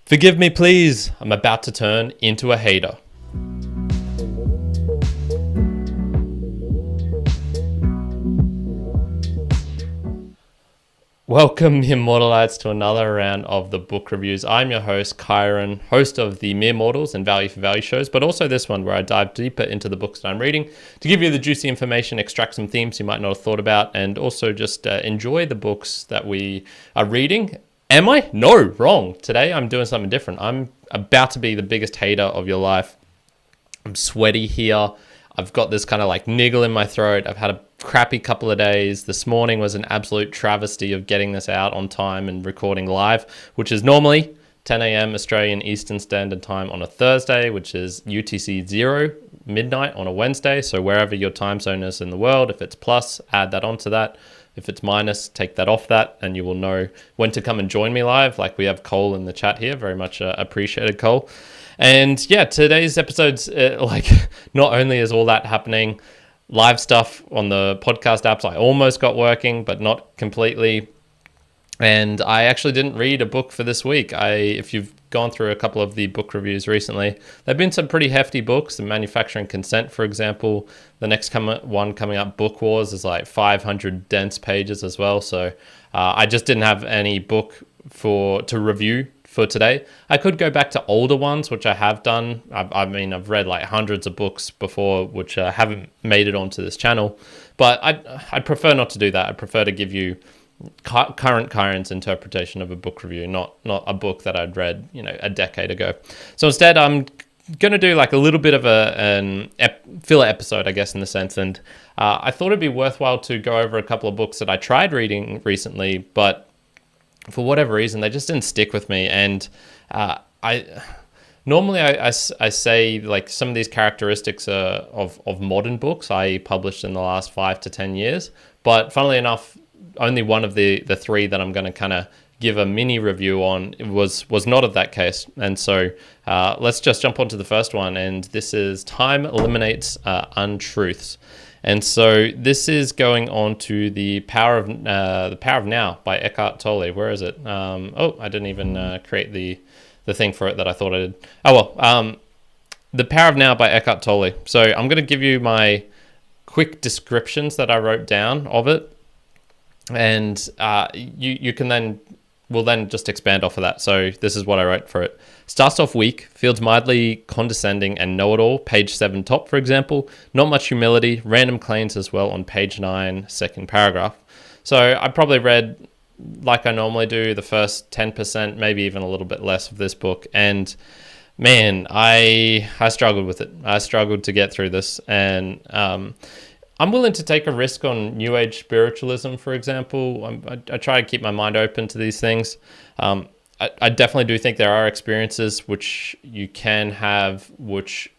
Forgive me, please. I'm about to turn into a hater. Welcome, Immortalites, to another round of the book reviews. I'm your host, Kyron, host of the Mere Mortals and Value for Value shows, but also this one where I dive deeper into the books that I'm reading to give you the juicy information, extract some themes you might not have thought about, and also just enjoy the books that we are reading. Am I? No, wrong. Today I'm doing something different. I'm about to be the biggest hater of your life. I'm sweaty here. I've got this kind of like niggle in my throat. I've had a crappy couple of days. This morning was an absolute travesty of getting this out on time and recording live, which is normally 10 a.m. Australian Eastern Standard Time on a Thursday, which is UTC 0 midnight on a Wednesday. So wherever your time zone is in the world, if it's plus, add that onto that. If it's minus, take that off that, and you will know when to come and join me live. Like we have Cole in the chat here. Very much appreciated, Cole. And yeah, today's episode's not only is all that happening, live stuff on the podcast apps I almost got working, but not completely. And I actually didn't read a book for this week. If you've gone through a couple of the book reviews recently, there have been some pretty hefty books. The Manufacturing Consent, for example. The next one coming up, Book Wars, is like 500 dense pages as well. So I just didn't have any book to review for today. I could go back to older ones, which I have done. I've read like hundreds of books before, which haven't made it onto this channel. But I'd prefer not to do that. I prefer to give you current Kyron's interpretation of a book review, not a book that I'd read, a decade ago. So instead, I'm going to do like a little bit of a filler episode, I guess, in the sense. And I thought it'd be worthwhile to go over a couple of books that I tried reading recently, but for whatever reason, they just didn't stick with me. And normally I say like some of these characteristics of modern books I published in the last 5 to 10 years. But funnily enough, only one of the three that I'm going to kind of give a mini review on was not of that case. And so let's just jump onto the first one. And this is Time Eliminates Untruths. And so this is going on to the Power of Now by Eckhart Tolle. Where is it? I didn't even create the thing for it that I thought I did. The Power of Now by Eckhart Tolle. So I'm going to give you my quick descriptions that I wrote down of it, and we'll then just expand off of that. So this is what I wrote for it. Starts off weak, feels mildly condescending and know-it-all, page 7 top, for example. Not much humility, random claims as well on page 9, second paragraph. So I probably read, like I normally do, the first 10%, maybe even a little bit less of this book. And man, I struggled with it. I struggled to get through this. And I'm willing to take a risk on New Age spiritualism, for example. I try to keep my mind open to these things. I definitely do think there are experiences which you can have which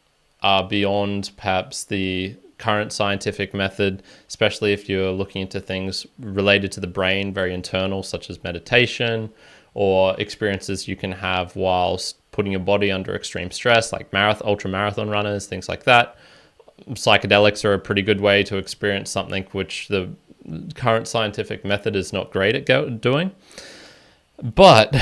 are beyond perhaps the current scientific method, especially if you're looking into things related to the brain, very internal, such as meditation, or experiences you can have whilst putting your body under extreme stress, like ultra marathon runners, things like that. Psychedelics are a pretty good way to experience something which the current scientific method is not great at doing. But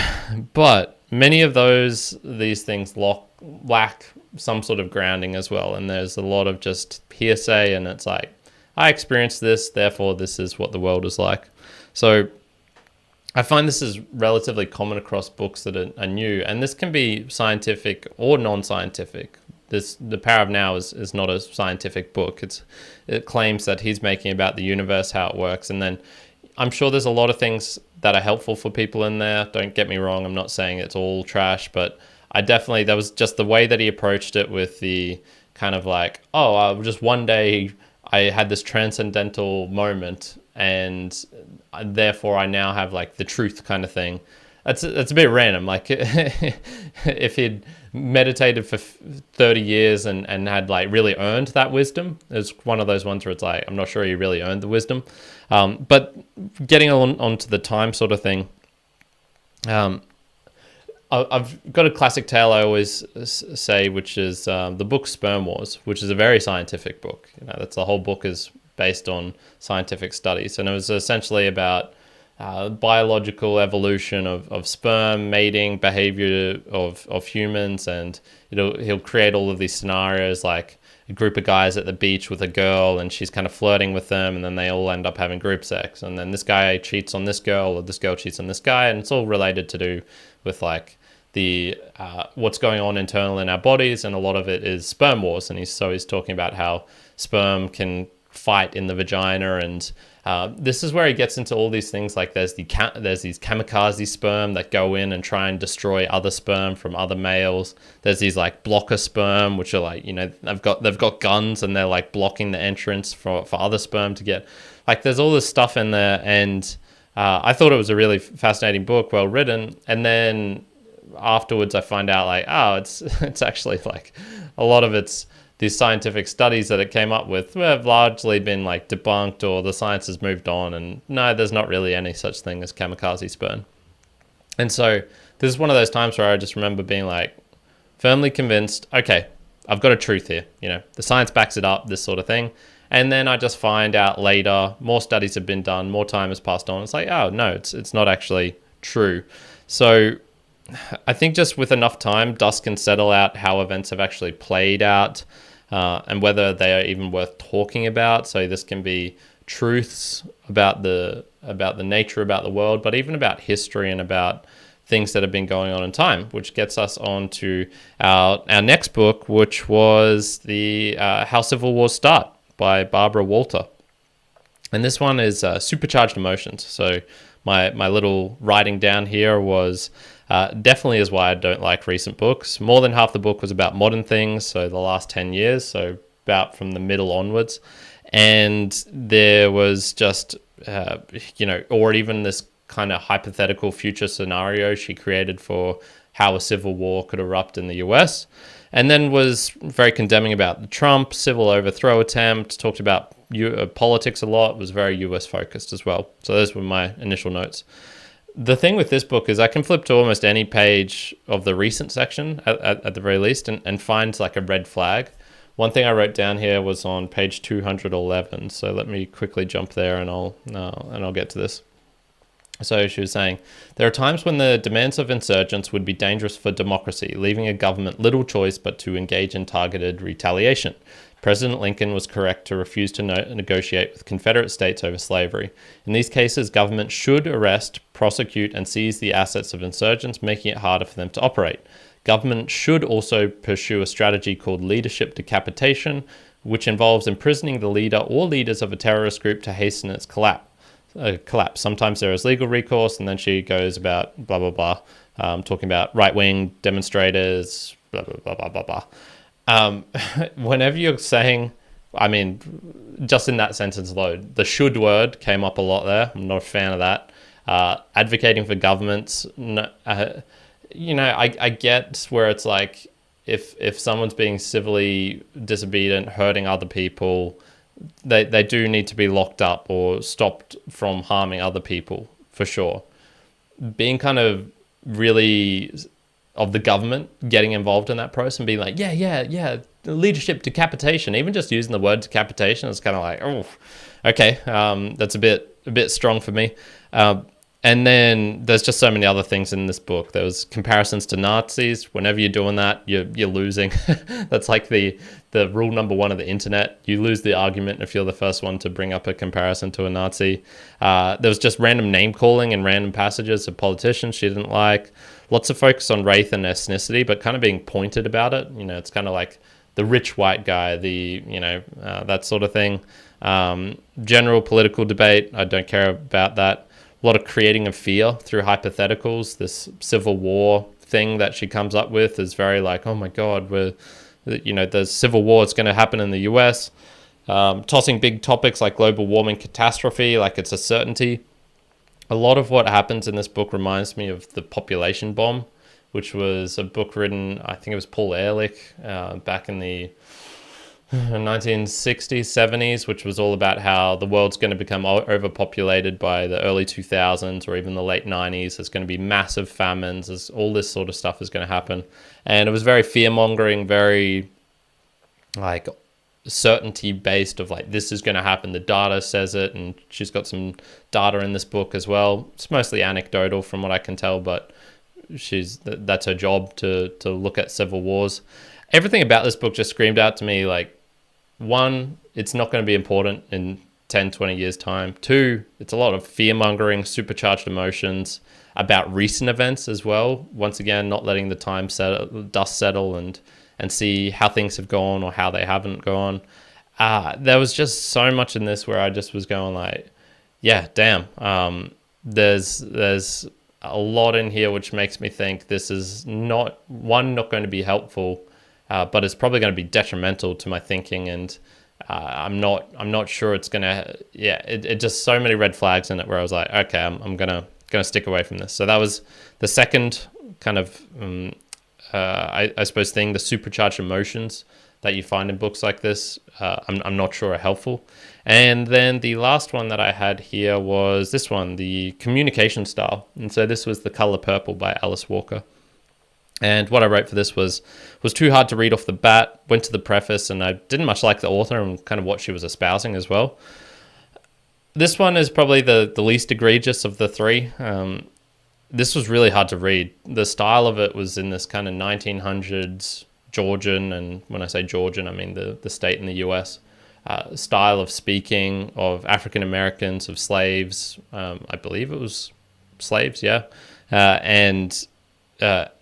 many of these things lack some sort of grounding as well. And there's a lot of just hearsay, and it's like, I experienced this, therefore this is what the world is like. So I find this is relatively common across books that are new, and this can be scientific or non-scientific. The Power of Now is not a scientific book. It claims that he's making about the universe, how it works. And then I'm sure there's a lot of things that are helpful for people in there. Don't get me wrong. I'm not saying it's all trash, but that was just the way that he approached it, with the kind of like, just one day I had this transcendental moment, and therefore I now have like the truth kind of thing. That's a bit random. Like if he'd meditated for 30 years and had like really earned that wisdom, it's one of those ones where it's like, I'm not sure he really earned the wisdom. But getting onto the time sort of thing, I've got a classic tale I always say, which is the book Sperm Wars, which is a very scientific book. That's the whole book is based on scientific studies, and it was essentially about biological evolution of sperm, mating, behavior of humans, and he'll create all of these scenarios like a group of guys at the beach with a girl and she's kind of flirting with them, and then they all end up having group sex, and then this guy cheats on this girl or this girl cheats on this guy, and it's all related to do with like the what's going on internal in our bodies, and a lot of it is sperm wars. And he's talking about how sperm can fight in the vagina, and this is where he gets into all these things like there's these kamikaze sperm that go in and try and destroy other sperm from other males. There's these like blocker sperm, which are like, they've got guns and they're like blocking the entrance for other sperm to get, like, there's all this stuff in there. And I thought it was a really fascinating book, well written. And then afterwards I find out like, oh, it's actually like a lot of these scientific studies that it came up with have largely been like debunked, or the science has moved on, and no, there's not really any such thing as kamikaze sperm. And so this is one of those times where I just remember being like firmly convinced, okay, I've got a truth here, the science backs it up, this sort of thing. And then I just find out later, more studies have been done, more time has passed on. It's like, oh no, it's not actually true. So I think just with enough time, dust can settle out how events have actually played out, and whether they are even worth talking about. So this can be truths about the nature, about the world, but even about history and about things that have been going on in time, which gets us on to our next book, which was the How Civil Wars Start by Barbara Walter. And this one is Supercharged Emotions. So my little writing down here was definitely is why I don't like recent books. More than half the book was about modern things, so the last 10 years, so about from the middle onwards. And there was just, or even this kind of hypothetical future scenario she created for how a civil war could erupt in the US. And then was very condemning about the Trump civil overthrow attempt, talked about politics a lot, was very US focused as well. So those were my initial notes. The thing with this book is I can flip to almost any page of the recent section at the very least and find like a red flag. One thing I wrote down here was on page 211. So let me quickly jump there and I'll get to this. So she was saying, there are times when the demands of insurgents would be dangerous for democracy, leaving a government little choice but to engage in targeted retaliation. President Lincoln was correct to refuse to negotiate with Confederate states over slavery. In these cases, government should arrest, prosecute, and seize the assets of insurgents, making it harder for them to operate. Government should also pursue a strategy called leadership decapitation, which involves imprisoning the leader or leaders of a terrorist group to hasten its collapse. Sometimes there is legal recourse, and then she goes about blah, blah, blah, talking about right-wing demonstrators, blah, blah, blah, blah, blah, blah. Whenever you're saying, I mean, just in that sentence alone, the should word came up a lot there. I'm not a fan of that. Advocating for governments, I get where it's like, if someone's being civilly disobedient, hurting other people, they do need to be locked up or stopped from harming other people, for sure. Being kind of really of the government getting involved in that process and being like, yeah, leadership decapitation, even just using the word decapitation is kind of like, oh, okay, that's a bit strong for me. And then there's just so many other things in this book. There was comparisons to Nazis. Whenever you're doing that, you're losing. That's like the rule number one of the internet. You lose the argument if you're the first one to bring up a comparison to a Nazi. There was just random name calling in random passages of politicians she didn't like. Lots of focus on race and ethnicity, but kind of being pointed about it. It's kind of like the rich white guy, that sort of thing. General political debate, I don't care about that. A lot of creating of fear through hypotheticals. This civil war thing that she comes up with is very like, oh my God, the civil war is going to happen in the US. Tossing big topics like global warming catastrophe, like it's a certainty. A lot of what happens in this book reminds me of The Population Bomb, which was a book written, I think it was Paul Ehrlich, back in the 1960s, 70s, which was all about how the world's going to become overpopulated by the early 2000s or even the late 90s. There's going to be massive famines. All this sort of stuff is going to happen. And it was very fear-mongering, very like certainty based of like, this is going to happen. The data says it, and she's got some data in this book as well. It's mostly anecdotal from what I can tell, but that's her job to look at civil wars. Everything about this book just screamed out to me like, one, it's not going to be important in 10, 20 years time. Two, it's a lot of fear-mongering, supercharged emotions about recent events as well. Once again, not letting the dust settle and see how things have gone or how they haven't gone. There was just so much in this where I just was going like, yeah, damn. There's a lot in here which makes me think this is not going to be helpful, but it's probably going to be detrimental to my thinking, and I'm not sure it's gonna. Yeah, it just so many red flags in it where I was like, okay, I'm gonna stick away from this. So that was the second kind of I suppose thing, the supercharged emotions that you find in books like this. I'm not sure are helpful. And then the last one that I had here was this one, the communication style. And so this was The Color Purple by Alice Walker. And what I wrote for this was too hard to read off the bat, went to the preface, and I didn't much like the author and kind of what she was espousing as well. This one is probably the least egregious of the three. This was really hard to read. The style of it was in this kind of 1900s Georgian, and when I say Georgian, I mean the state in the US, style of speaking of African Americans, of slaves. I believe it was slaves, yeah. And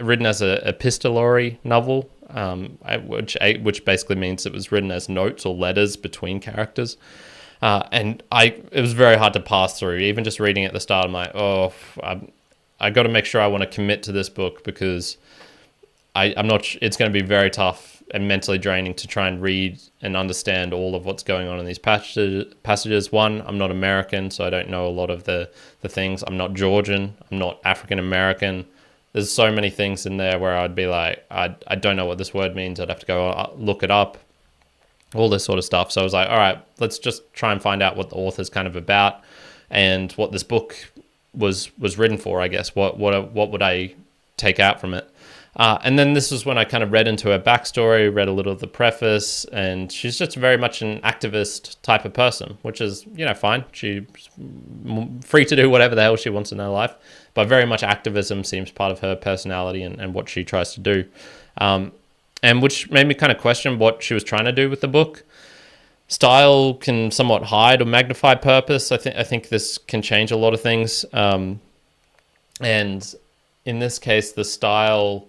written as a epistolary novel, which basically means it was written as notes or letters between characters. And it was very hard to pass through. Even just reading at the start, I'm like, I got to make sure I want to commit to this book, because I'm not. It's going to be very tough and mentally draining to try and read and understand all of what's going on in these passages. One, I'm not American, so I don't know a lot of the things. I'm not Georgian. I'm not African American. There's so many things in there where I'd be like, I don't know what this word means. I'd have to go look it up, all this sort of stuff. So I was like, all right, let's just try and find out what the author's kind of about and what this book was written for, I guess. What would I take out from it? And then this was when I kind of read into her backstory, read a little of the preface, and she's just very much an activist type of person, which is, fine. She's free to do whatever the hell she wants in her life, but very much activism seems part of her personality and what she tries to do. And which made me kind of question what she was trying to do with the book. Style can somewhat hide or magnify purpose. I think this can change a lot of things. And in this case, the style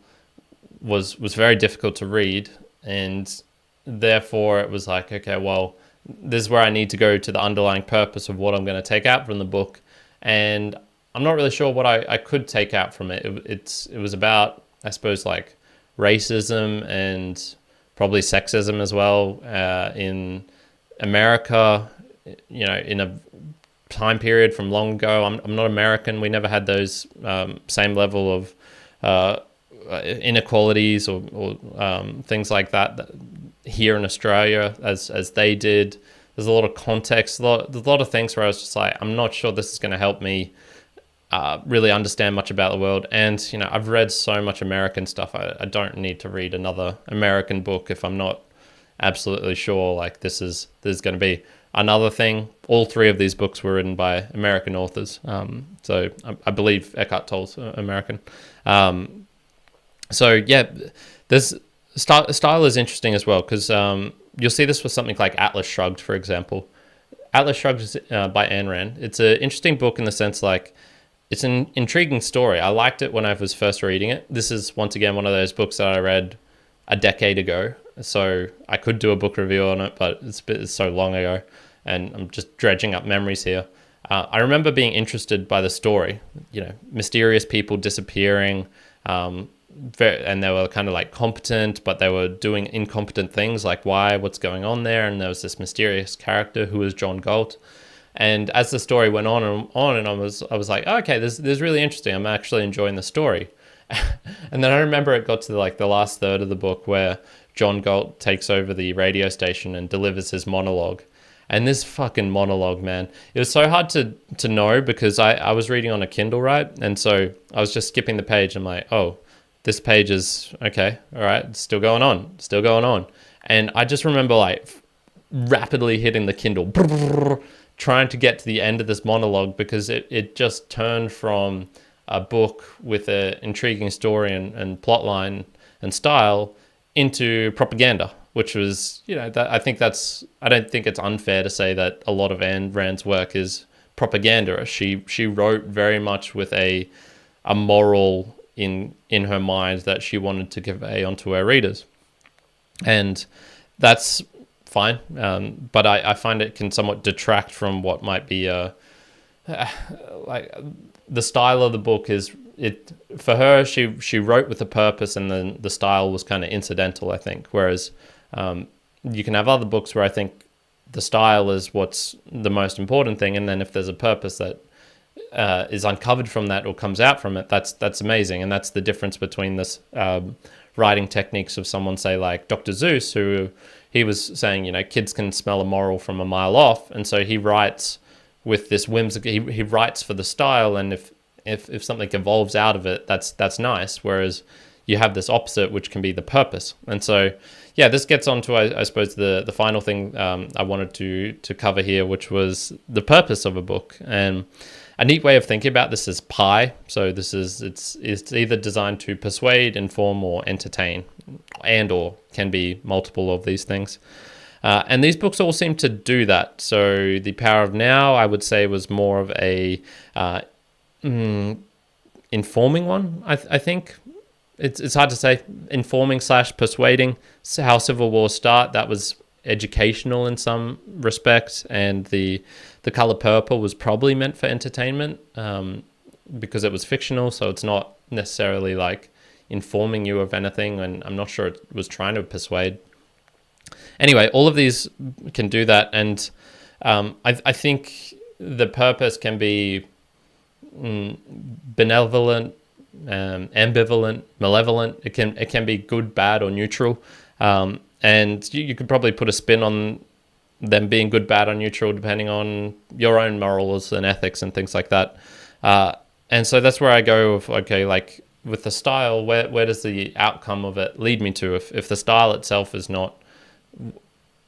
was very difficult to read, and therefore it was like, okay, well, this is where I need to go to the underlying purpose of what I'm going to take out from the book. And I'm not really sure what I could take out from it. It was about, I suppose, like racism and probably sexism as well in America, in a time period from long ago. I'm not American. We never had those same level of inequalities or things like that here in Australia as they did. There's a lot of context, there's a lot of things where I was just like, I'm not sure this is going to help me really understand much about the world. And I've read so much American stuff. I don't need to read another American book if I'm not absolutely sure like this is going to be another thing. All three of these books were written by American authors. So I believe Eckhart Tolle's American. So yeah, this style is interesting as well, because you'll see this with something like Atlas Shrugged, for example. Atlas Shrugged is by Ayn Rand. It's an interesting book in the sense like it's an intriguing story. I liked it when I was first reading it. This is once again one of those books that I read a decade ago, so I could do a book review on it, but it's so long ago, and I'm just dredging up memories here. I remember being interested by the story, mysterious people disappearing, and they were kind of like competent, but they were doing incompetent things, like what's going on there? And there was this mysterious character who was John Galt. And as the story went on and on, and I was like, oh, okay, this is really interesting. I'm actually enjoying the story. And then I remember it got to the last third of the book where John Galt takes over the radio station and delivers his monologue. And this fucking monologue, man, it was so hard to know, because I was reading on a Kindle, right? And so I was just skipping the page. I'm like, oh, this page is okay. All right. It's still going on. And I just remember like rapidly hitting the Kindle, trying to get to the end of this monologue, because it just turned from a book with an intriguing story and plot line and style into propaganda, which was, I don't think it's unfair to say that a lot of Ayn Rand's work is propaganda. She wrote very much with a moral in her mind that she wanted to convey onto her readers, and that's fine. But I find it can somewhat detract from what might be like the style of the book is it for her. She wrote with a purpose, and then the style was kind of incidental, I think. Whereas you can have other books where I think the style is what's the most important thing, and then if there's a purpose that is uncovered from that or comes out from it, that's amazing. And that's the difference between this writing techniques of someone, say like Dr. Seuss, who he was saying, kids can smell a moral from a mile off, and so he writes with this whimsical. He writes for the style, and if something evolves out of it, that's nice. Whereas you have this opposite, which can be the purpose. And so, yeah, this gets on to, I suppose, the final thing I wanted to cover here, which was the purpose of a book. And a neat way of thinking about this is pie. So it's either designed to persuade, inform, or entertain, or can be multiple of these things. And these books all seem to do that. So The Power of Now, I would say, was more of a informing one, I think. It's hard to say. Informing / persuading. So How Civil Wars Start, that was educational in some respects, and the Color Purple was probably meant for entertainment because it was fictional, so it's not necessarily like informing you of anything, and I'm not sure it was trying to persuade. Anyway, all of these can do that, and I think the purpose can be benevolent, ambivalent, malevolent. It can be good, bad, or neutral, and you could probably put a spin on them being good, bad, or neutral depending on your own morals and ethics and things like that. And so that's where I go with, okay, like with the style, where does the outcome of it lead me to? If the style itself is not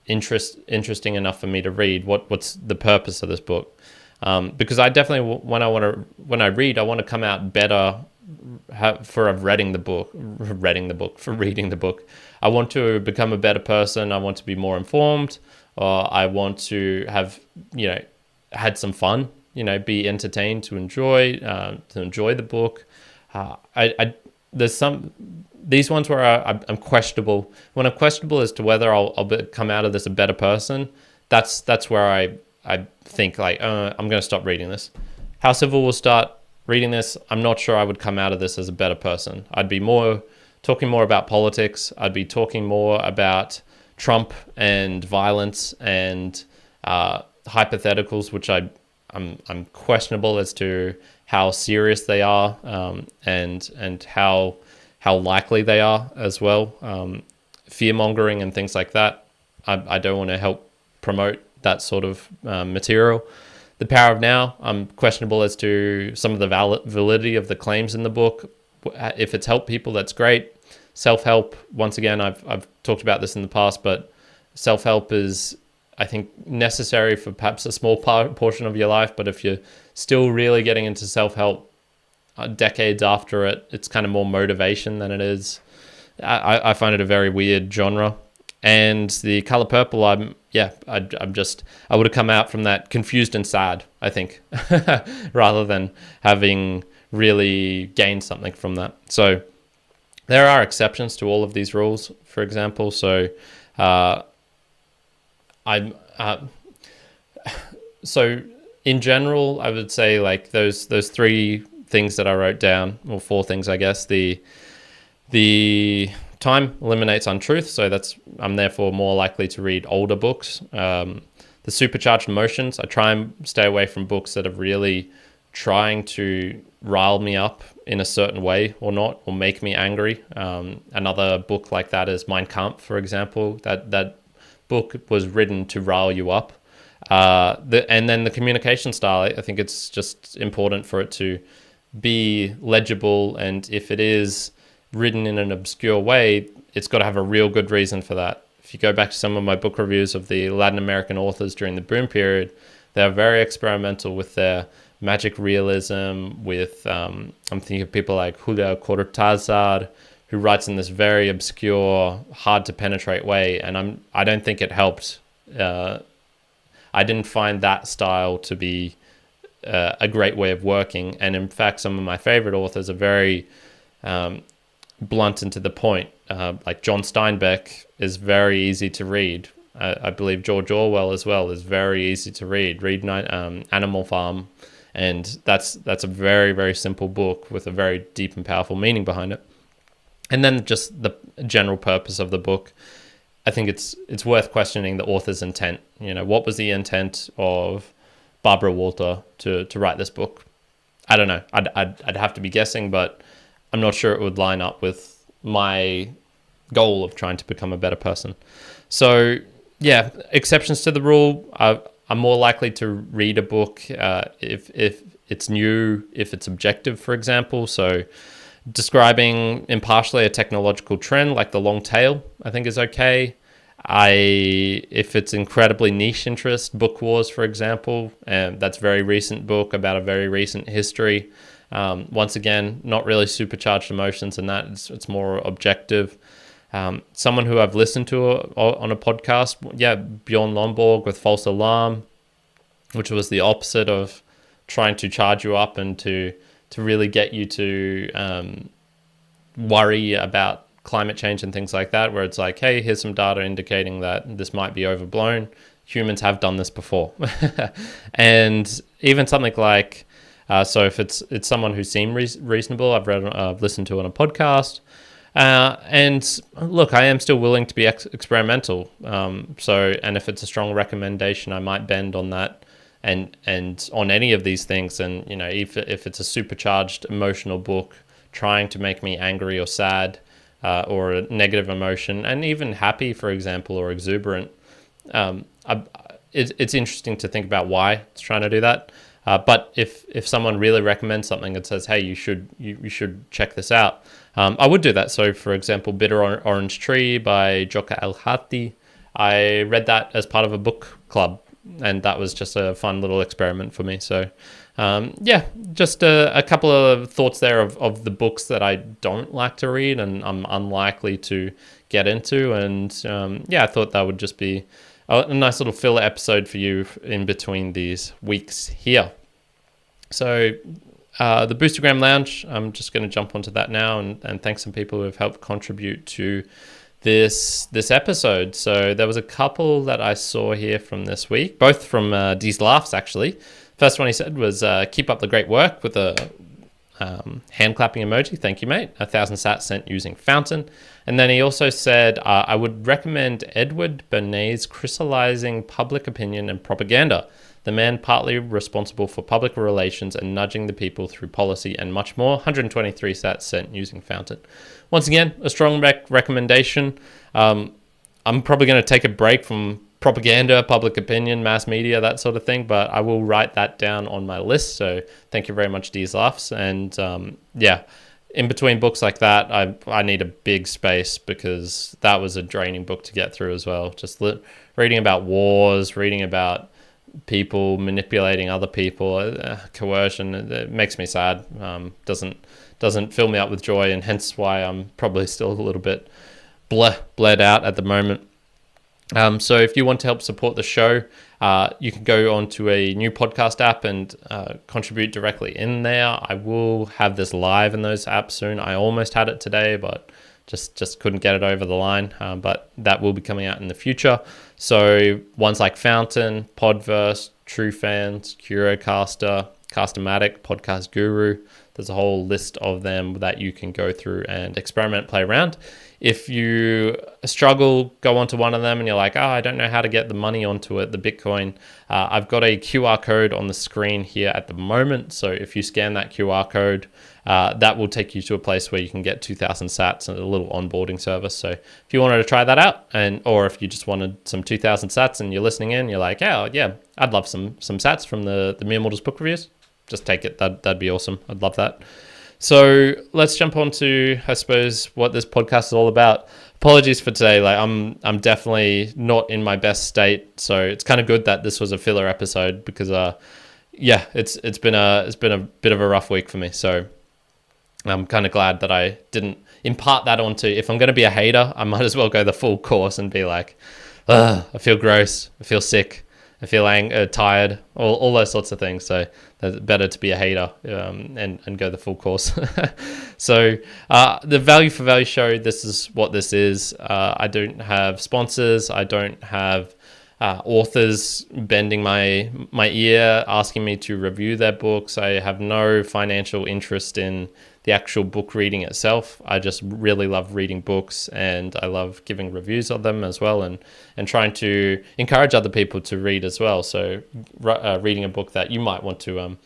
interesting enough for me to read, what's the purpose of this book? Because I definitely, when I read, I want to come out better for reading the book. I want to become a better person. I want to be more informed, or I want to have, had some fun, be entertained, to enjoy the book. There's these ones where I'm questionable. When I'm questionable as to whether I'll come out of this a better person, that's where I think like, I'm going to stop reading this. How Civil Will Start, reading this, I'm not sure I would come out of this as a better person. I'd be talking more about politics. I'd be talking more about Trump and violence and hypotheticals, which I'm questionable as to how serious they are, and how likely they are as well. Fear mongering and things like that. I don't want to help promote that sort of material. The Power of Now, I'm questionable as to some of the validity of the claims in the book. If it's helped people, that's great. Self-help, once again, I've talked about this in the past, but self-help is, I think, necessary for perhaps a small portion of your life. But if you're still really getting into self-help decades after it, it's kind of more motivation than it is. I find it a very weird genre. And The Color Purple, I would have come out from that confused and sad, I think, rather than having really gained something from that. So there are exceptions to all of these rules, for example. So so in general, I would say like those three things that I wrote down, or four things, I guess. The time eliminates untruths, so I'm therefore more likely to read older books. The supercharged emotions, I try and stay away from books that are really trying to rile me up in a certain way or make me angry. Another book like that is Mein Kampf, for example. That book was written to rile you up. And then the communication style, I think it's just important for it to be legible, and if it is written in an obscure way, it's got to have a real good reason for that. if you go back to some of my book reviews of the Latin American authors during the boom period, they're very experimental with their magic realism, with, I'm thinking of people like Julio Cortázar, who writes in this very obscure, hard to penetrate way. And I don't think it helped. I didn't find that style to be a great way of working. And in fact, some of my favorite authors are very blunt and to the point. Like John Steinbeck is very easy to read. I believe George Orwell as well is very easy to read. Read Animal Farm, and that's a very, very simple book with a very deep and powerful meaning behind it. And then just the general purpose of the book. I think it's worth questioning the author's intent. What was the intent of Barbara Walter to write this book? I don't know. I'd have to be guessing, but I'm not sure it would line up with my goal of trying to become a better person. So yeah, exceptions to the rule. I'm more likely to read a book if it's new, if it's objective, for example. So describing impartially a technological trend like the long tail, I think is okay. If it's incredibly niche interest, Book Wars, for example, and that's a very recent book about a very recent history. Once again, not really supercharged emotions in that. It's more objective. Someone who I've listened to on a podcast, Bjorn Lomborg with False Alarm, which was the opposite of trying to charge you up and to really get you to worry about climate change and things like that, where it's like, hey, here's some data indicating that this might be overblown. Humans have done this before. And even something like, so if it's someone who seems reasonable, I've listened to on a podcast. And look, I am still willing to be experimental. And if it's a strong recommendation, I might bend on that and on any of these things. And, if it's a supercharged emotional book trying to make me angry or sad, or a negative emotion, and even happy, for example, or exuberant, it's interesting to think about why it's trying to do that. But if someone really recommends something and says, hey, you should check this out, I would do that. So, for example, Bitter Orange Tree by Joka El-Hati, I read that as part of a book club, and that was just a fun little experiment for me. So, just a couple of thoughts there of the books that I don't like to read and I'm unlikely to get into. And I thought that would just be a nice little filler episode for you in between these weeks here. So the Boostagram Lounge, I'm just going to jump onto that now and thank some people who have helped contribute to this episode. So there was a couple that I saw here from this week, both from Deezlaughs actually. First one he said was, keep up the great work, with a hand clapping emoji. Thank you, mate. 1,000 sats sent using Fountain. And then he also said, I would recommend Edward Bernay's Crystallizing Public Opinion and Propaganda, the man partly responsible for public relations and nudging the people through policy and much more. 123 sats sent using Fountain. Once again, a strong recommendation. I'm probably going to take a break from propaganda, public opinion, mass media, that sort of thing, but I will write that down on my list. So thank you very much, Deezlaughs. And in between books like that, I need a big space because that was a draining book to get through as well. Just reading about wars, reading about people manipulating other people, coercion, it makes me sad. Doesn't fill me up with joy, and hence why I'm probably still a little bit bled out at the moment. So if you want to help support the show, you can go onto a new podcast app and contribute directly in there. I will have this live in those apps soon. I almost had it today, but just couldn't get it over the line. But that will be coming out in the future. So ones like Fountain, Podverse, True Fans, Curocaster, Castomatic, Podcast Guru. There's a whole list of them that you can go through and experiment, play around. If you struggle, go onto one of them and you're like, I don't know how to get the money onto it, the Bitcoin. I've got a QR code on the screen here at the moment. So if you scan that QR code, that will take you to a place where you can get 2,000 sats and a little onboarding service. So if you wanted to try that out, or if you just wanted some 2,000 sats and you're listening in, you're like, I'd love some sats from the Mere Mortals book reviews. Just take it. That'd be awesome. I'd love that. So let's jump on to, I suppose, what this podcast is all about. apologies for today. Like I'm definitely not in my best state, so it's kind of good that this was a filler episode because it's been a bit of a rough week for me. So I'm kind of glad that I didn't impart that onto. If I'm going to be a hater, I might as well go the full course and be like, I feel gross, I feel sick, I feel tired, all those sorts of things. So it's better to be a hater and go the full course. So the Value for Value show, this is what this is. I don't have sponsors. I don't have authors bending my ear asking me to review their books. I have no financial interest in the actual book reading itself. I just really love reading books, and I love giving reviews of them as well, and trying to encourage other people to read as well. So reading a book that you might want to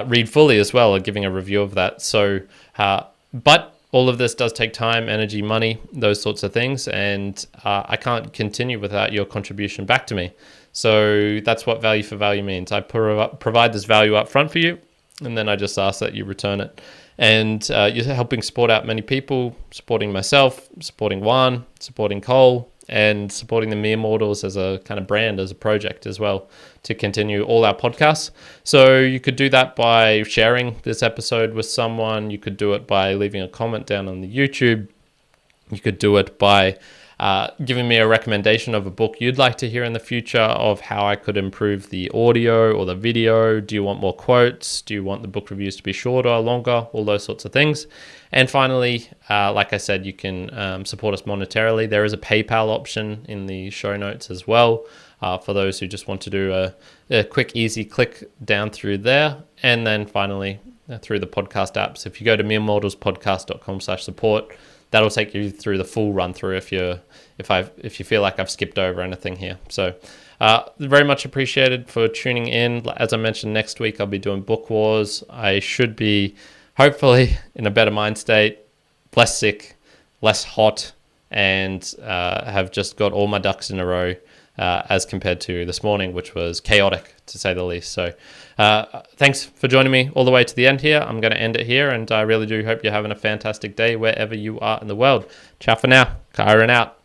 read fully as well, or giving a review of that. So but all of this does take time, energy, money, those sorts of things, and I can't continue without your contribution back to me. So that's what Value for Value means. I provide this value up front for you, and then I just ask that you return it. And you're helping support out many people, supporting myself, supporting Juan, supporting Cole, and supporting the Mere Mortals as a kind of brand, as a project as well, to continue all our podcasts. So you could do that by sharing this episode with someone. You could do it by leaving a comment down on the YouTube. You could do it by giving me a recommendation of a book you'd like to hear in the future, of how I could improve the audio or the video. Do you want more quotes? Do you want the book reviews to be shorter, longer? All those sorts of things. And finally, like I said, you can support us monetarily. There is a PayPal option in the show notes as well, for those who just want to do a quick, easy click down through there. And then finally, through the podcast apps. If you go to meremortalspodcast.com/support, that'll take you through the full run through if you feel like I've skipped over anything here. So very much appreciated for tuning in. As I mentioned, next week I'll be doing Book Wars. I should be hopefully in a better mind state, less sick, less hot, and have just got all my ducks in a row as compared to this morning, which was chaotic to say the least. So thanks for joining me all the way to the end here. I'm going to end it here, and I really do hope you're having a fantastic day wherever you are in the world. Ciao for now. Kyron out.